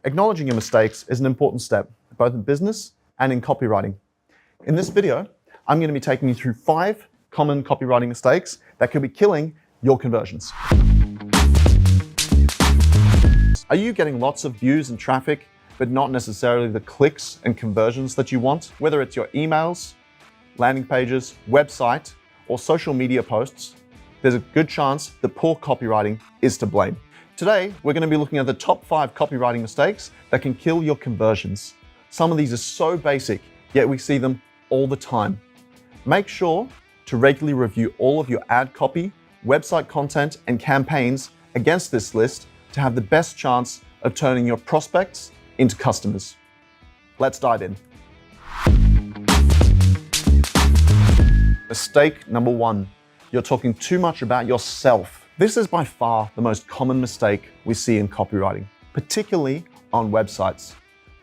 Acknowledging your mistakes is an important step, both in business and in copywriting. In this video, I'm going to be taking you through 5 common copywriting mistakes that could be killing your conversions. Are you getting lots of views and traffic, but not necessarily the clicks and conversions that you want? Whether it's your emails, landing pages, website, or social media posts, there's a good chance that poor copywriting is to blame. Today, we're going to be looking at the top 5 copywriting mistakes that can kill your conversions. Some of these are so basic, yet we see them all the time. Make sure to regularly review all of your ad copy, website content, and campaigns against this list to have the best chance of turning your prospects into customers. Let's dive in. Mistake number 1, you're talking too much about yourself. This is by far the most common mistake we see in copywriting, particularly on websites.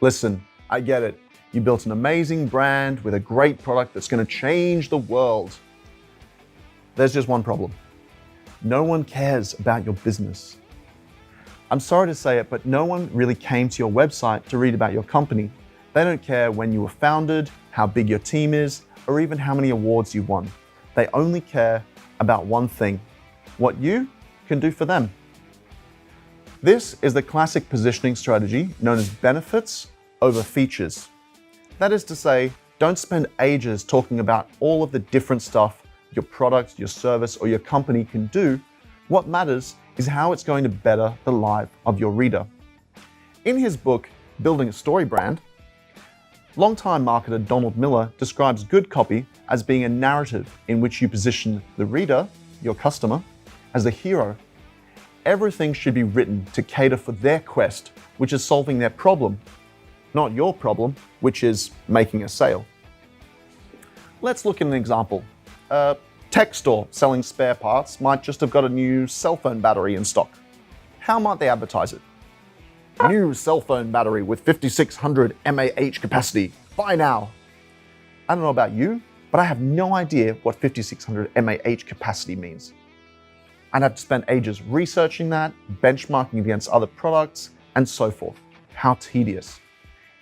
Listen, I get it. You built an amazing brand with a great product that's going to change the world. There's just one problem. No one cares about your business. I'm sorry to say it, but no one really came to your website to read about your company. They don't care when you were founded, how big your team is, or even how many awards you won. They only care about one thing: what you can do for them. This is the classic positioning strategy known as benefits over features. That is to say, don't spend ages talking about all of the different stuff your product, your service, or your company can do. What matters is how it's going to better the life of your reader. In his book, Building a Story Brand, longtime marketer Donald Miller describes good copy as being a narrative in which you position the reader, your customer, as the hero. Everything should be written to cater for their quest, which is solving their problem, not your problem, which is making a sale. Let's look at an example. A tech store selling spare parts might just have got a new cell phone battery in stock. How might they advertise it? New cell phone battery with 5600 mAh capacity. Buy now. I don't know about you, but I have no idea what 5600 mAh capacity means. I'd have to spend ages researching that, benchmarking against other products, and so forth. How tedious.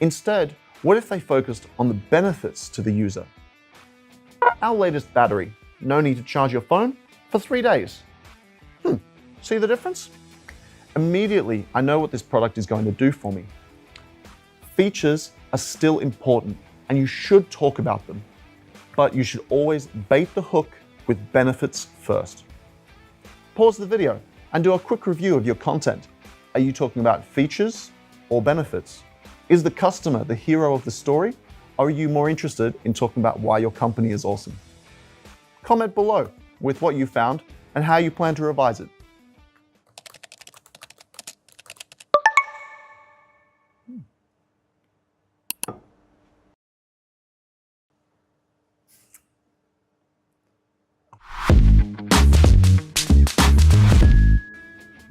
Instead, what if they focused on the benefits to the user? Our latest battery, no need to charge your phone for 3 days. See the difference? Immediately, I know what this product is going to do for me. Features are still important, and you should talk about them, but you should always bait the hook with benefits first. Pause the video and do a quick review of your content. Are you talking about features or benefits? Is the customer the hero of the story, or are you more interested in talking about why your company is awesome? Comment below with what you found and how you plan to revise it.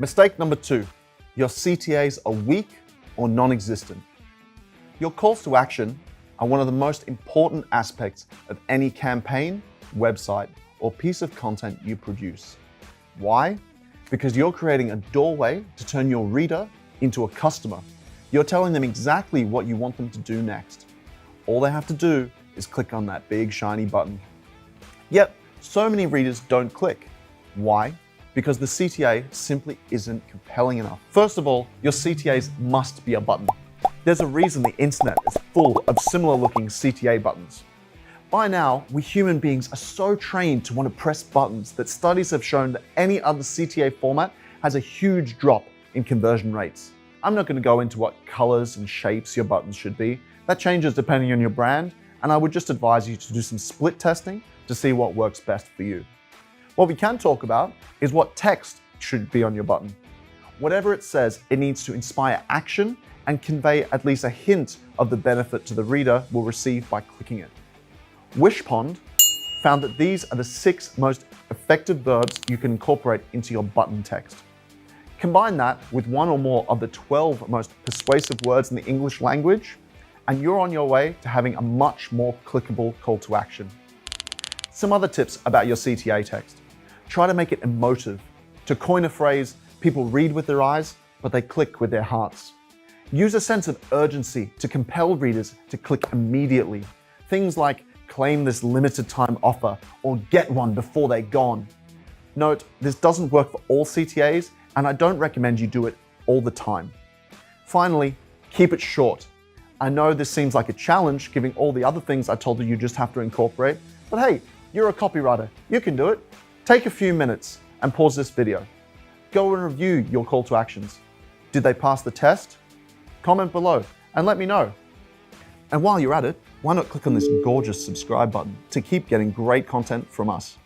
Mistake number 2, your CTAs are weak or non-existent. Your calls to action are one of the most important aspects of any campaign, website, or piece of content you produce. Why? Because you're creating a doorway to turn your reader into a customer. You're telling them exactly what you want them to do next. All they have to do is click on that big shiny button. Yet, so many readers don't click. Why? Because the CTA simply isn't compelling enough. First of all, your CTAs must be a button. There's a reason the internet is full of similar looking CTA buttons. By now, we human beings are so trained to want to press buttons that studies have shown that any other CTA format has a huge drop in conversion rates. I'm not going to go into what colors and shapes your buttons should be. That changes depending on your brand, and I would just advise you to do some split testing to see what works best for you. What we can talk about is what text should be on your button. Whatever it says, it needs to inspire action and convey at least a hint of the benefit to the reader will receive by clicking it. Wishpond found that these are the 6 most effective verbs you can incorporate into your button text. Combine that with 1 or more of the 12 most persuasive words in the English language, and you're on your way to having a much more clickable call to action. Some other tips about your CTA text. Try to make it emotive. To coin a phrase, people read with their eyes, but they click with their hearts. Use a sense of urgency to compel readers to click immediately. Things like claim this limited time offer or get one before they're gone. Note, this doesn't work for all CTAs, and I don't recommend you do it all the time. Finally, keep it short. I know this seems like a challenge given all the other things I told you just have to incorporate, but hey, you're a copywriter, you can do it. Take a few minutes and pause this video. Go and review your call to actions. Did they pass the test? Comment below and let me know. And while you're at it, why not click on this gorgeous subscribe button to keep getting great content from us.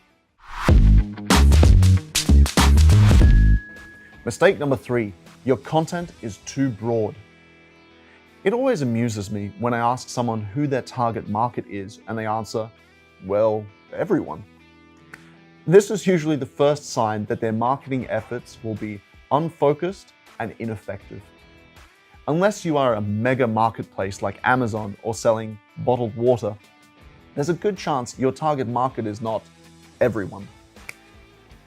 Mistake number 3, your content is too broad. It always amuses me when I ask someone who their target market is and they answer, well, everyone. This is usually the first sign that their marketing efforts will be unfocused and ineffective. Unless you are a mega marketplace like Amazon or selling bottled water, there's a good chance your target market is not everyone.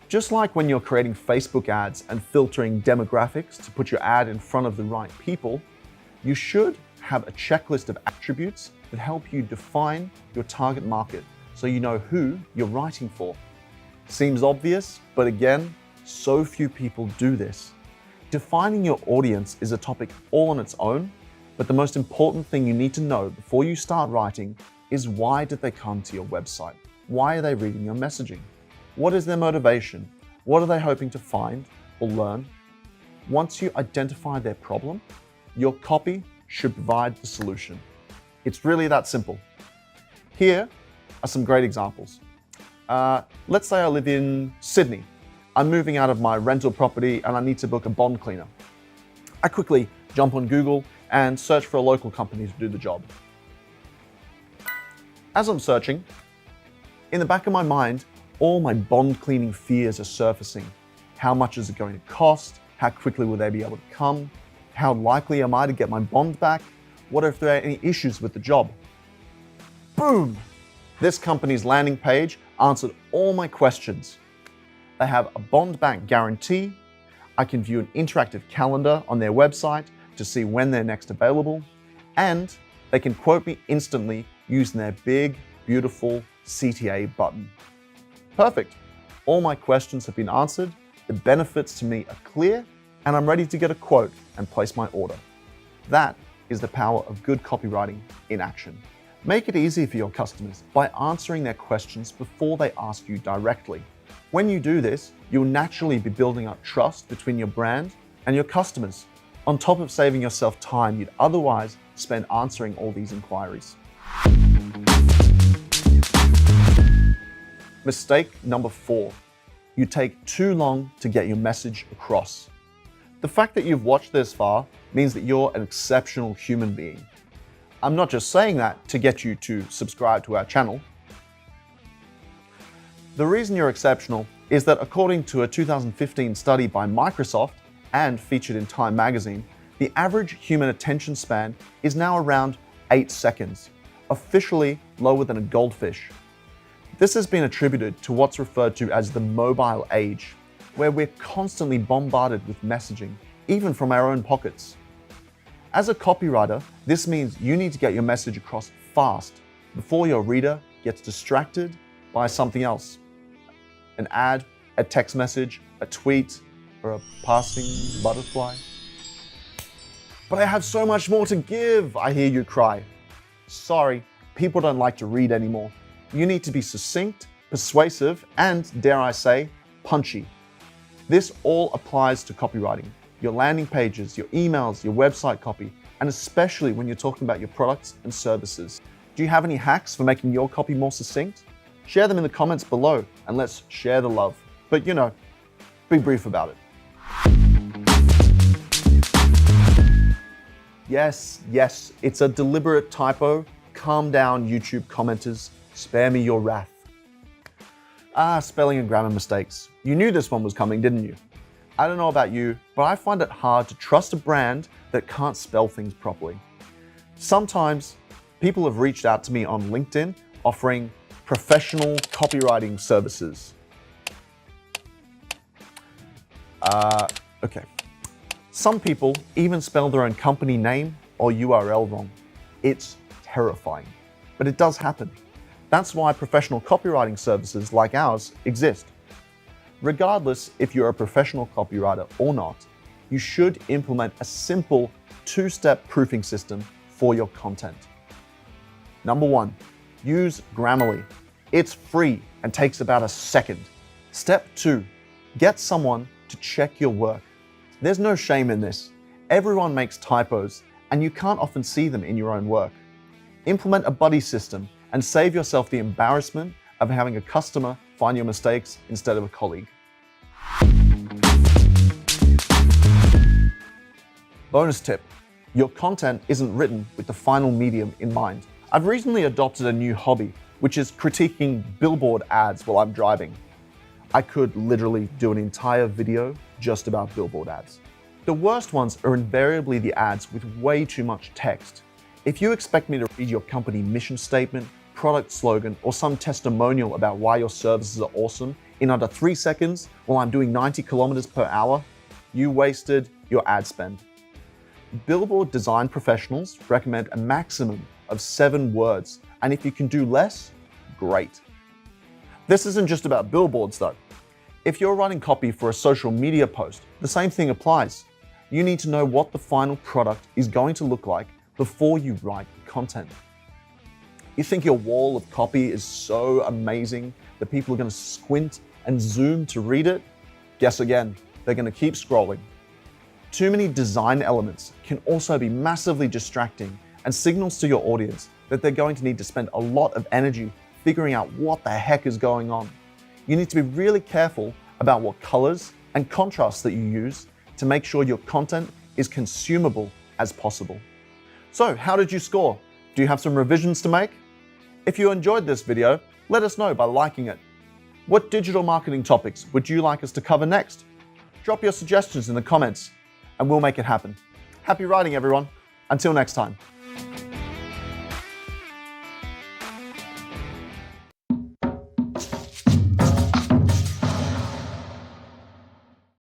Just like when you're creating Facebook ads and filtering demographics to put your ad in front of the right people, you should have a checklist of attributes that help you define your target market so you know who you're writing for. Seems obvious, but again, so few people do this. Defining your audience is a topic all on its own, but the most important thing you need to know before you start writing is why did they come to your website? Why are they reading your messaging? What is their motivation? What are they hoping to find or learn? Once you identify their problem, your copy should provide the solution. It's really that simple. Here are some great examples. Let's say I live in Sydney. I'm moving out of my rental property and I need to book a bond cleaner. I quickly jump on Google and search for a local company to do the job. As I'm searching, in the back of my mind, all my bond cleaning fears are surfacing. How much is it going to cost? How quickly will they be able to come? How likely am I to get my bond back? What if there are any issues with the job? Boom! This company's landing page answered all my questions. They have a bond back guarantee. I can view an interactive calendar on their website to see when they're next available. And they can quote me instantly using their big, beautiful CTA button. Perfect. All my questions have been answered. The benefits to me are clear, and I'm ready to get a quote and place my order. That is the power of good copywriting in action. Make it easy for your customers by answering their questions before they ask you directly. When you do this, you'll naturally be building up trust between your brand and your customers, on top of saving yourself time you'd otherwise spend answering all these inquiries. Mistake number 4, you take too long to get your message across. The fact that you've watched this far means that you're an exceptional human being. I'm not just saying that to get you to subscribe to our channel. The reason you're exceptional is that according to a 2015 study by Microsoft and featured in Time magazine, the average human attention span is now around 8 seconds, officially lower than a goldfish. This has been attributed to what's referred to as the mobile age, where we're constantly bombarded with messaging, even from our own pockets. As a copywriter, this means you need to get your message across fast before your reader gets distracted by something else. An ad, a text message, a tweet, or a passing butterfly. But I have so much more to give, I hear you cry. Sorry, people don't like to read anymore. You need to be succinct, persuasive, and, dare I say, punchy. This all applies to copywriting, your landing pages, your emails, your website copy, and especially when you're talking about your products and services. Do you have any hacks for making your copy more succinct? Share them in the comments below and let's share the love. But be brief about it. Yes, it's a deliberate typo. Calm down, YouTube commenters. Spare me your wrath. Spelling and grammar mistakes. You knew this one was coming, didn't you? I don't know about you, but I find it hard to trust a brand that can't spell things properly. Sometimes people have reached out to me on LinkedIn offering professional copywriting services. Okay. Some people even spell their own company name or URL wrong. It's terrifying, but it does happen. That's why professional copywriting services like ours exist. Regardless if you're a professional copywriter or not, you should implement a simple two-step proofing system for your content. Number 1, use Grammarly. It's free and takes about a second. Step 2, get someone to check your work. There's no shame in this. Everyone makes typos, and you can't often see them in your own work. Implement a buddy system and save yourself the embarrassment of having a customer find your mistakes instead of a colleague. Bonus tip, your content isn't written with the final medium in mind. I've recently adopted a new hobby, which is critiquing billboard ads while I'm driving. I could literally do an entire video just about billboard ads. The worst ones are invariably the ads with way too much text. If you expect me to read your company mission statement, product slogan, or some testimonial about why your services are awesome in under 3 seconds while I'm doing 90 kilometers per hour, you wasted your ad spend. Billboard design professionals recommend a maximum of 7 words, and if you can do less, great. This isn't just about billboards though. If you're writing copy for a social media post, the same thing applies. You need to know what the final product is going to look like before you write content. You think your wall of copy is so amazing that people are going to squint and zoom to read it? Guess again, they're going to keep scrolling. Too many design elements can also be massively distracting and signals to your audience that they're going to need to spend a lot of energy figuring out what the heck is going on. You need to be really careful about what colors and contrasts that you use to make sure your content is consumable as possible. So, how did you score? Do you have some revisions to make? If you enjoyed this video, let us know by liking it. What digital marketing topics would you like us to cover next? Drop your suggestions in the comments and we'll make it happen. Happy writing, everyone. Until next time.